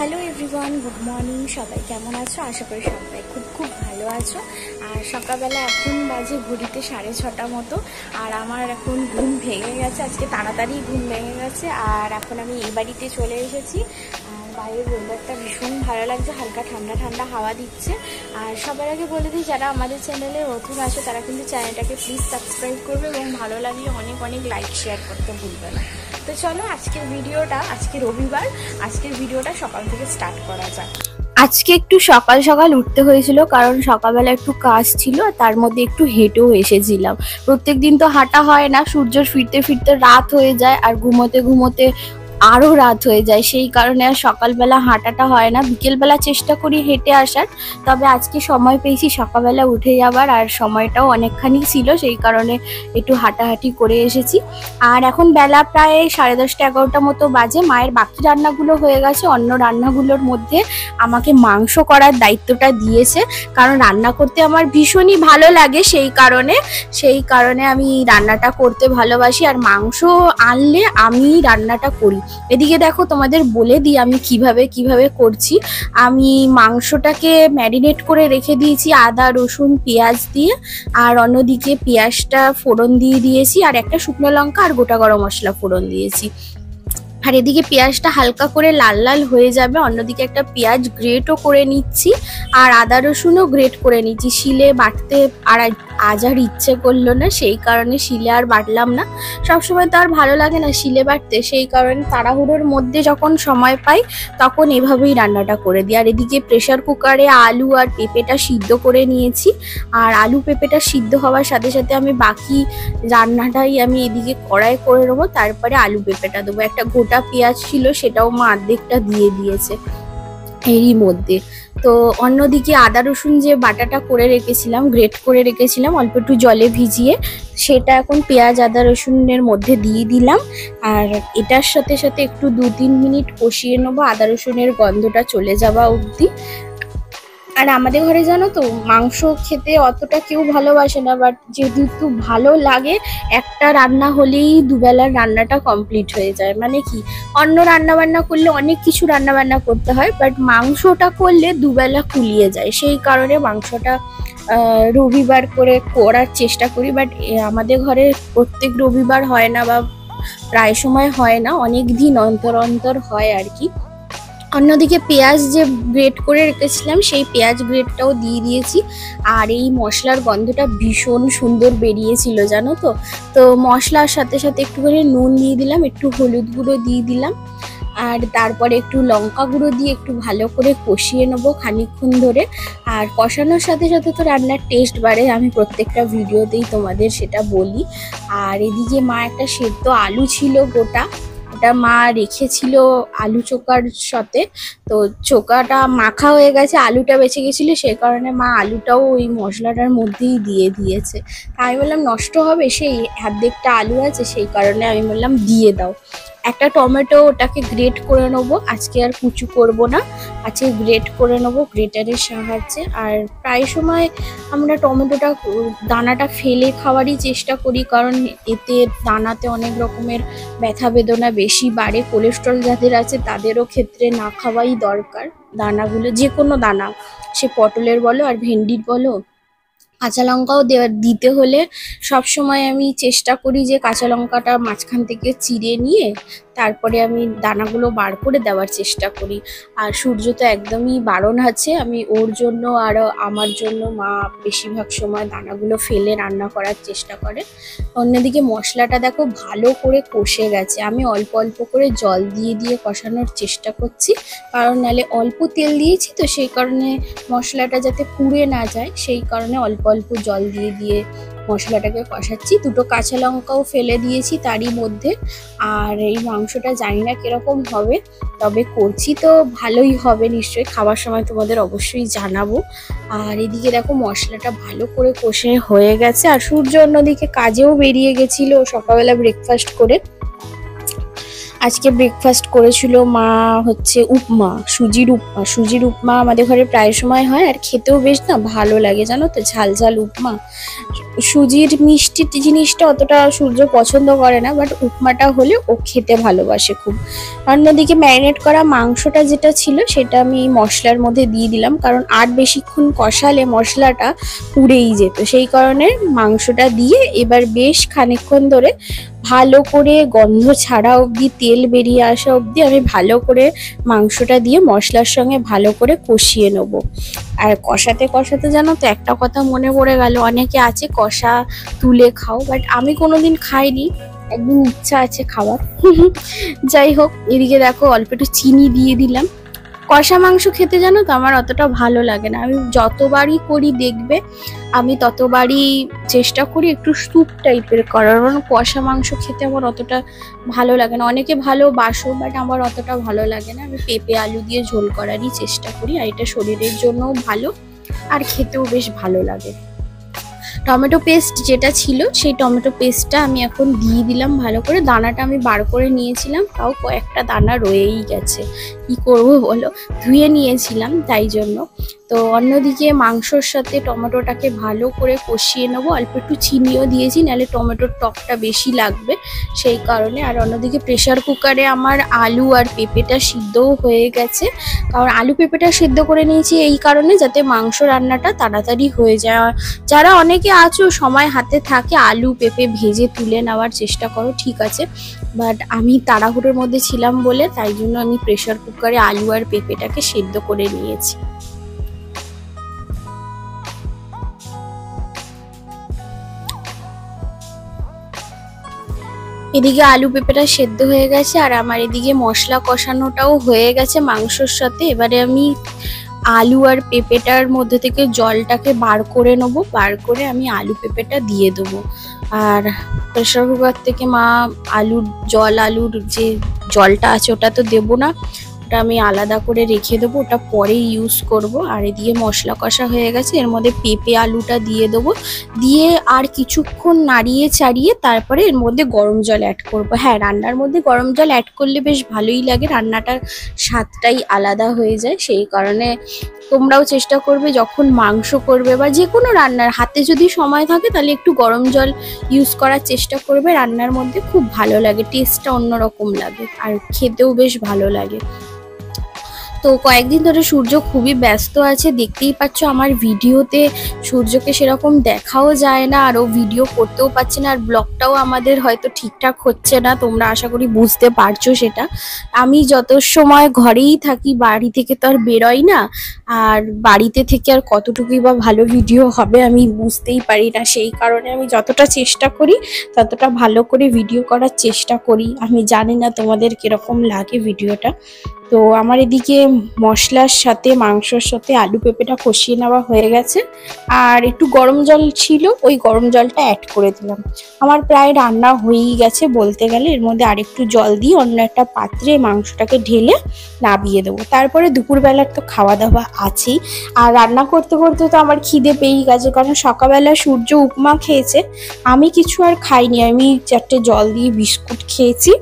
Hello everyone, good morning. সবাই কেমন আছো? আশা করি সবাই খুব ভালো আছো। আর সকালবেলা এখন বাজে ঘড়িতে 6:30 মতো। আর আমার এখন ঘুম ভেঙে গেছে, আজকে তাড়াতাড়ি ঘুম ভেঙে গেছে। আর এখন আমি এই বাড়িতে চলে এসেছি। আর বাইরের ওয়েদারটা ভীষণ ভালো লাগছে, হালকা ঠান্ডা ঠান্ডা হাওয়া দিচ্ছে। আর সবার আগে বলে দিই, যারা আমাদের চ্যানেলে নতুন আসে তারা কিন্তু চ্যানেলটাকে প্লিজ সাবস্ক্রাইব করবে এবং ভালো লাগলে অনেক লাইক শেয়ার করতে ভুলবে না। তো চলো আজকে রবিবার, আজকের ভিডিওটা সকাল থেকে স্টার্ট করা যাক। আজকে একটু সকাল সকাল উঠতে হয়েছিল, কারণ সকালবেলা একটু কাজ ছিল আর তার মধ্যে একটু হেঁটেও এসেছিলাম। প্রত্যেকদিন তো হাঁটা হয় না, সূর্য ফিরতে ফিরতে রাত হয়ে যায় আর ঘুমোতে ঘুমোতে আরও রাত হয়ে যায়। সেই কারণে আর সকালবেলা হাঁটাটা হয় না। বিকেলবেলা চেষ্টা করি হেঁটে আসার, তবে আজকে সময় পেয়েছি সকালবেলা উঠে যাবার, আর সময়টাও অনেকখানি ছিল, সেই কারণে একটু হাঁটাহাঁটি করে এসেছি। আর এখন বেলা প্রায় 10:30-11টা মতো বাজে। মায়ের বাকি রান্নাগুলো হয়ে গেছে। অন্য রান্নাগুলোর মধ্যে আমাকে মাংস করার দায়িত্বটা দিয়েছে, কারণ রান্না করতে আমার ভীষণই ভালো লাগে। সেই কারণে আমি রান্নাটা করতে ভালোবাসি, আর মাংস আনলে আমি রান্নাটা করি। এদিকে দেখো, তোমাদের বলে দিই আমি কিভাবে করছি। আমি মাংসটাকে ম্যারিনেট করে রেখে দিয়েছি আদা রসুন পেঁয়াজ দিয়ে, আর অন্যদিকে পেঁয়াজটা ফোড়ন দিয়ে দিয়েছি, আর একটা শুকনো লঙ্কা আর গোটা গরম মশলা ফোড়ন দিয়েছি। আর এদিকে পেঁয়াজটা হালকা করে লাল লাল হয়ে যাবে, অন্যদিকে একটা পেঁয়াজ গ্রেটও করে নিচ্ছি, আর আদা রসুনও গ্রেট করে নিচ্ছি। শিলে বাটতে আর আজ আর ইচ্ছে করলো না, সেই কারণে শিলে আর বাটলাম না। সবসময় তো আর ভালো লাগে না শিলে বাটতে, সেই কারণে তাড়াহুড়োর মধ্যে যখন সময় পাই তখন এভাবেই রান্নাটা করে দিই। আর এদিকে প্রেসার কুকারে আলু আর পেঁপেটা সিদ্ধ করে নিয়েছি, আর আলু পেঁপেটা সিদ্ধ হওয়ার সাথে সাথে আমি বাকি রান্নাটাই আমি এদিকে কড়াই করে নেবো, তারপরে আলু পেঁপেটা দেবো। একটা গোটা পেঁয়াজ ছিল, সেটাও মা অর্ধেকটা দিয়ে দিয়েছে এরই মধ্যে। তো অন্যদিকে আদা রসুন যে বাটাটা করে রেখেছিলাম, গ্রেট করে রেখেছিলাম অল্প একটু জলে ভিজিয়ে, সেটা এখন পেঁয়াজ আদা রসুনের মধ্যে দিয়ে দিলাম। আর এটার সাথে সাথে একটু 2-3 মিনিট কষিয়ে নেবো, আদা রসুনের গন্ধটা চলে যাওয়া অবধি। আর আমাদের ঘরে জানো তো, মাংস খেতে অতটা কেউ ভালোবাসে না, বাট যেহেতু ভালো লাগে, একটা রান্না হলেই দুবেলার রান্নাটা কমপ্লিট হয়ে যায়। মানে কি, অন্য রান্না বান্না করলে অনেক কিছু রান্না বান্না করতে হয়, বাট মাংসটা করলে দুবেলা কুলিয়ে যায়। সেই কারণে মাংসটা রবিবার করে করার চেষ্টা করি, বাট আমাদের ঘরে প্রত্যেক রবিবার হয় না, বা প্রায় সময় হয় না, অনেক দিন অন্তর অন্তর হয় আর কি। অন্যদিকে পেঁয়াজ যে গ্রেট করে রেখেছিলাম, সেই পেঁয়াজ গ্রেটটাও দিয়ে দিয়েছি। আর এই মশলার গন্ধটা ভীষণ সুন্দর বেরিয়েছিল জানো তো। তো মশলার সাথে সাথে একটুখানি নুন দিয়ে দিলাম, একটু হলুদ গুঁড়ো দিয়ে দিলাম, আর তারপরে একটু লঙ্কা গুঁড়ো দিয়ে একটু ভালো করে কষিয়ে নেবো খানিকক্ষণ ধরে। আর কষানোর সাথে সাথে তো রান্নার টেস্ট বাড়ে, আমি প্রত্যেকটা ভিডিওতেই তোমাদের সেটা বলি। আর এদিকে মা একটা সেদ্ধ আলু ছিল গোটা, ওটা মা রেখেছিল আলু চোকার সাথে। তো চোকাটা মাখা হয়ে গেছে, আলুটা বেঁচে গেছিলো, সেই কারণে মা আলুটাও ওই মশলাটার মধ্যেই দিয়ে দিয়েছে। আমি বললাম নষ্ট হবে, সেই অর্ধেকটা আলু আছে, সেই কারণে আমি বললাম দিয়ে দাও। একটা টমেটো, ওটাকে গ্রেট করে নেবো, আজকে আর কুচু করব না, আজকে গ্রেট করে নেবো গ্রেটারের সাহায্যে। আর প্রায় সময় আমরা টমেটোটা দানাটা ফেলে খাওয়ারই চেষ্টা করি, কারণ এতে দানাতে অনেক রকমের ব্যথা বেদনা বেশি বাড়ে। কোলেস্ট্রল যাদের আছে তাদেরও ক্ষেত্রে না খাওয়াই দরকার দানাগুলো, যে কোনো দানা, সে পটলের বলো আর ভেন্ডির বলো। কাঁচা লঙ্কাও দিতে হলে সব সময় আমি চেষ্টা করি যে কাঁচা লঙ্কাটা মাঝখান থেকে চিড়ে নিয়ে তারপরে আমি দানাগুলো বার করে দেওয়ার চেষ্টা করি। আর সূর্য তো একদমই বারণ আছে, আমি ওর জন্য আর আমার জন্য মা বেশিরভাগ সময় দানাগুলো ফেলে রান্না করার চেষ্টা করে। অন্যদিকে মশলাটা দেখো ভালো করে কষে গেছে, আমি অল্প অল্প করে জল দিয়ে দিয়ে কষানোর চেষ্টা করছি, কারণ নাহলে অল্প তেল দিয়েছি তো, সেই কারণে মশলাটা যাতে পুড়ে না যায়, সেই কারণে অল্প অল্প জল দিয়ে দিয়ে মশলাটাকে কষাচ্ছি। দুটো কাঁচা লঙ্কাও ফেলে দিয়েছি তারই মধ্যে। আর এই মাংসটা জানি না কিরকম হবে, তবে করছি তো ভালোই হবে নিশ্চয়ই, খাবার সময় তোমাদের অবশ্যই জানাবো। আর এদিকে দেখো মশলাটা ভালো করে কষে হয়ে গেছে, আর সূর্য অন্যদিকে কাজেও বেরিয়ে গেছিল সকালবেলা ব্রেকফাস্ট করে। আজকে ব্রেকফাস্ট করেছিল মা হচ্ছে উপমা, সুজির উপমা আমাদের ঘরে প্রায় সময় হয়, আর খেতেও বেশ না ভালো লাগে জানো তো, ঝাল ঝাল উপমা। সুজির মিষ্টি জিনিসটা অতটা সূর্য পছন্দ করে না, বাট উপমাটা হলে ও খেতে ভালোবাসে খুব। অন্যদিকে ম্যারিনেট করা মাংসটা যেটা ছিল সেটা আমি মশলার মধ্যে দিয়ে দিলাম, কারণ আর বেশিক্ষণ কষালে মশলাটা পুড়েই যেত, সেই কারণে মাংসটা দিয়ে এবার বেশ খানিকক্ষণ ধরে ভালো করে গন্ধ ছাড়া অবধি, তেল বেরিয়ে আসা অবধি আমি ভালো করে মাংসটা দিয়ে মশলার সঙ্গে ভালো করে কষিয়ে নেব। আর কষাতে কষাতে জানো তো একটা কথা মনে পড়ে গেল, অনেকে আছে কষা তুলে খাও, বাট আমি কোনোদিন খাইনি, একদিন ইচ্ছা আছে খাবার। যাই হোক, এদিকে দেখো অল্প একটু চিনি দিয়ে দিলাম। কষা মাংস খেতে জানো তো আমার অতটা ভালো লাগে না, আমি যতবারই করি দেখবে আমি ততবারই চেষ্টা করি একটু স্যুপ টাইপের করার, কারণ কষা মাংস খেতে আমার অতটা ভালো লাগে না। অনেকে ভালোবাসো, বাট আমার অতটা ভালো লাগে না। আমি পেঁপে আলু দিয়ে ঝোল করারই চেষ্টা করি, আর এটা শরীরের জন্যও ভালো আর খেতেও বেশ ভালো লাগে। টমেটো পেস্ট যেটা ছিল সেই টমেটো পেস্টটা আমি এখন দিয়ে দিলাম ভালো করে। দানাটা আমি বার করে নিয়েছিলাম, তাও কয়েকটা দানা রয়েই গেছে, কি করব বলো, ধুয়ে নিয়েছিলাম তাই জন্য। তো অন্যদিকে মাংসর সাথে টমেটোটাকে ভালো করে কষিয়ে নেবো, অল্প একটু চিনিও দিয়েছি, নাহলে টমেটোর টকটা বেশি লাগবে সেই কারণে। আর অন্যদিকে প্রেসার কুকারে আমার আলু আর পেঁপেটা সিদ্ধও হয়ে গেছে, কারণ আলু পেঁপেটা সিদ্ধ করে নিয়েছি এই কারণে যাতে মাংস রান্নাটা তাড়াতাড়ি হয়ে যায়। যারা অনেকে আছো সময় হাতে থাকে আলু পেঁপে ভেজে তুলে নেওয়ার চেষ্টা করো, ঠিক আছে, বাট আমি তাড়াহুড়োর মধ্যে ছিলাম বলে তাই জন্য আমি প্রেসার কুকারে আলু আর পেঁপেটাকে সিদ্ধ করে নিয়েছি। এদিকে আলু পেঁপেটা সেদ্ধ হয়ে গেছে, আর আমার এদিকে মশলা কষানোটাও হয়ে গেছে মাংসর সাথে। এবারে আমি আলু আর পেঁপেটার মধ্যে থেকে জলটাকে বার করে নেবো, বার করে আমি আলু পেঁপেটা দিয়ে দেবো। আর প্রেসার কুকার থেকে মা আলুর যে জলটা আছে ওটা তো দেবো না, ওটা আমি আলাদা করে রেখে দেবো, ওটা পরে ইউজ করব। আর এদিকে মশলা কষা হয়ে গেছে, এর মধ্যে পেঁপে আলুটা দিয়ে দেবো, দিয়ে আর কিছুক্ষণ নাড়িয়ে চাড়িয়ে তারপরে এর মধ্যে গরম জল অ্যাড করব। হ্যাঁ, রান্নার মধ্যে গরম জল অ্যাড করলে বেশ ভালোই লাগে, রান্নাটার স্বাদটাই আলাদা হয়ে যায়, সেই কারণে তোমরাও চেষ্টা করবে যখন মাংস করবে বা যে কোনো রান্নার হাতে যদি সময় থাকে তাহলে একটু গরম জল ইউজ করার চেষ্টা করবে, রান্নার মধ্যে খুব ভালো লাগে, টেস্টটা অন্যরকম লাগে আর খেতেও বেশ ভালো লাগে। তো কয়েকদিন ধরে সূর্য খুবই ব্যস্ত আছে, দেখতেই পাচ্ছ আমার ভিডিওতে সূর্যকে সেরকম দেখাও যায় না, আর ও ভিডিও করতেও পারছে না, আর ব্লগটাও আমাদের হয়তো ঠিকঠাক হচ্ছে না, তোমরা আশা করি বুঝতে পারছো সেটা। আমি যত সময় ঘরেই থাকি, বাড়ি থেকে তো আর বেরোই না, আর বাড়িতে থেকে আর কতটুকুই বা ভালো ভিডিও হবে আমি বুঝতেই পারি না, সেই কারণে আমি যতটা চেষ্টা করি ততটা ভালো করে ভিডিও করার চেষ্টা করি। আমি জানি না তোমাদের কিরকম লাগে ভিডিওটা। তো আমার এদিকে মশলার সাথে মাংসর সাথে আলু পেঁপেটা কষিয়ে নেওয়া হয়ে গেছে, আর একটু গরম জল ছিল, ওই গরম জলটা অ্যাড করে দিলাম। আমার প্রায় রান্না হয়েই গেছে বলতে গেলে, এর মধ্যে আরেকটু জল দিয়ে অন্য একটা পাত্রে মাংসটাকে ঢেলে নামিয়ে দেবো। তারপরে দুপুরবেলার তো খাওয়া দাওয়া আছেই, আর রান্না করতে করতে তো আমার খিদে পেয়েই গেছে, কারণ সকালবেলা সূর্য উপমা খেয়েছে, আমি কিছু আর খাইনি, আমি 4টে জল দিয়ে বিস্কুট খেয়েছি,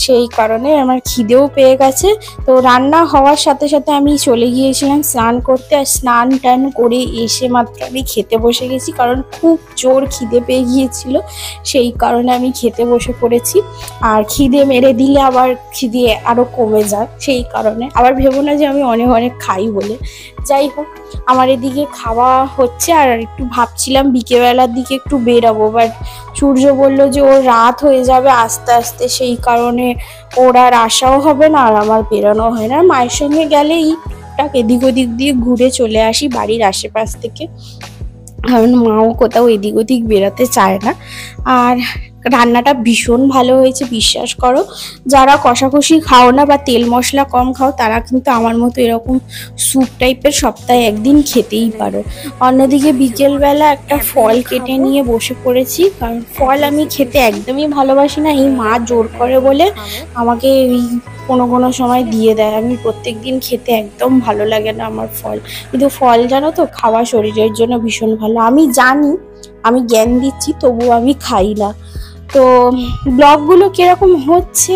সেই কারণে আমার খিদেও পেয়ে গেছে। তো রান্না হওয়ার সাথে সাথে আমি চলে গিয়েছিলাম স্নান করতে, আর স্নান টান করে এসে মাত্র আমি খেতে বসে গেছি, কারণ খুব জোর খিদে পেয়ে গিয়েছিল, সেই কারণে আমি খেতে বসে পড়েছি। আর খিদে মেরে দিলে আবার খিদে আরও কমে যায়, সেই কারণে আবার ভেবো না যে আমি অনেক অনেক খাই বলে। যাই হোক, আমার এদিকে খাওয়া হচ্ছে, আর একটু ভাবছিলাম বিকেলবেলার দিকে একটু বেরাবো, বাট সূর্য বললো যে ওর রাত হয়ে যাবে আস্তে আস্তে, সেই কারণে ওর আর আসাও হবে না আর আমার বেরোনো হয় না। মায়ের সঙ্গে গেলেই টুকটাক এদিক ওদিক দিয়ে ঘুরে চলে আসি বাড়ির আশেপাশ থেকে, কারণ মাও কোথাও এদিক ওদিক বেরোতে চায় না। আর রান্নাটা ভীষণ ভালো হয়েছে, বিশ্বাস করো, যারা কষাকষি খাও না বা তেল মশলা কম খাও তারা কিন্তু আমার মতো এরকম স্যুপ টাইপের সপ্তাহে একদিন খেতেই পারো। অন্যদিকে বিকেলবেলা একটা ফল কেটে নিয়ে বসে পড়েছি, কারণ ফল আমি খেতে একদমই ভালোবাসি না, এই মা জোর করে বলে আমাকে এই কোনো সময় দিয়ে দেয়, আমি প্রত্যেক দিন খেতে একদম ভালো লাগে না আমার ফল, কিন্তু ফল জানো তো খাওয়া শরীরের জন্য ভীষণ ভালো, আমি জানি, আমি জ্ঞান দিচ্ছি তবুও আমি খাই না। তো ব্লগগুলো কীরকম হচ্ছে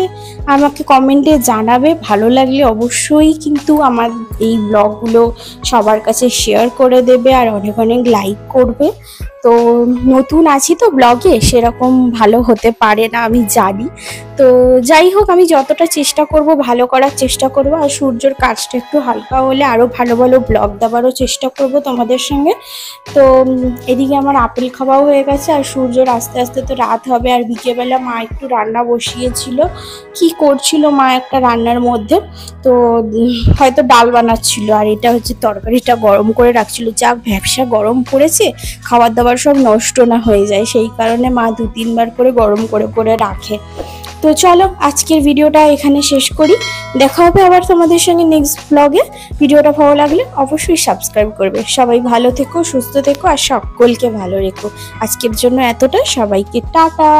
আমাকে কমেন্টে জানাবে, ভালো লাগলে অবশ্যই কিন্তু আমার এই ব্লগগুলো সবার কাছে শেয়ার করে দেবে আর অনেক অনেক লাইক করবে। তো নতুন আছি তো ব্লগে, সেরকম ভালো হতে পারে না আমি জানি। তো যাই হোক, আমি যতটা চেষ্টা করব ভালো করার চেষ্টা করব, আর সূর্যর কাজটা একটু হালকা হলে আরও ভালো ভালো ব্লগ দেওয়ারও চেষ্টা করব তোমাদের সঙ্গে। তো এদিকে আমার আপেল খাওয়াও হয়ে গেছে, আর সূর্যর আস্তে আস্তে তো রাত হবে। আর বিকেলবেলা মা একটু রান্না বসিয়েছিল, কি করছিল মা একটা রান্নার মধ্যে, তো হয়তো ডাল বানাচ্ছিল, আর এটা হচ্ছে তরকারিটা গরম করে রাখছিল। যা ভ্যাপসা গরম পড়েছে, খাবার দাবার সব নষ্ট না হয়ে যায়, সেই কারণে মা 2-3 বার করে গরম করে করে রাখে। তো চলো আজকের ভিডিওটা এখানে শেষ করি, দেখা হবে আবার তোমাদের সঙ্গে নেক্সট ব্লগে। ভিডিওটা ভালো লাগলে অবশ্যই সাবস্ক্রাইব করবে। সবাই ভালো থেকো, সুস্থ থেকো, আর সকলকে ভালো রেখো। আজকের জন্য এতটা, সবাইকে টাটা।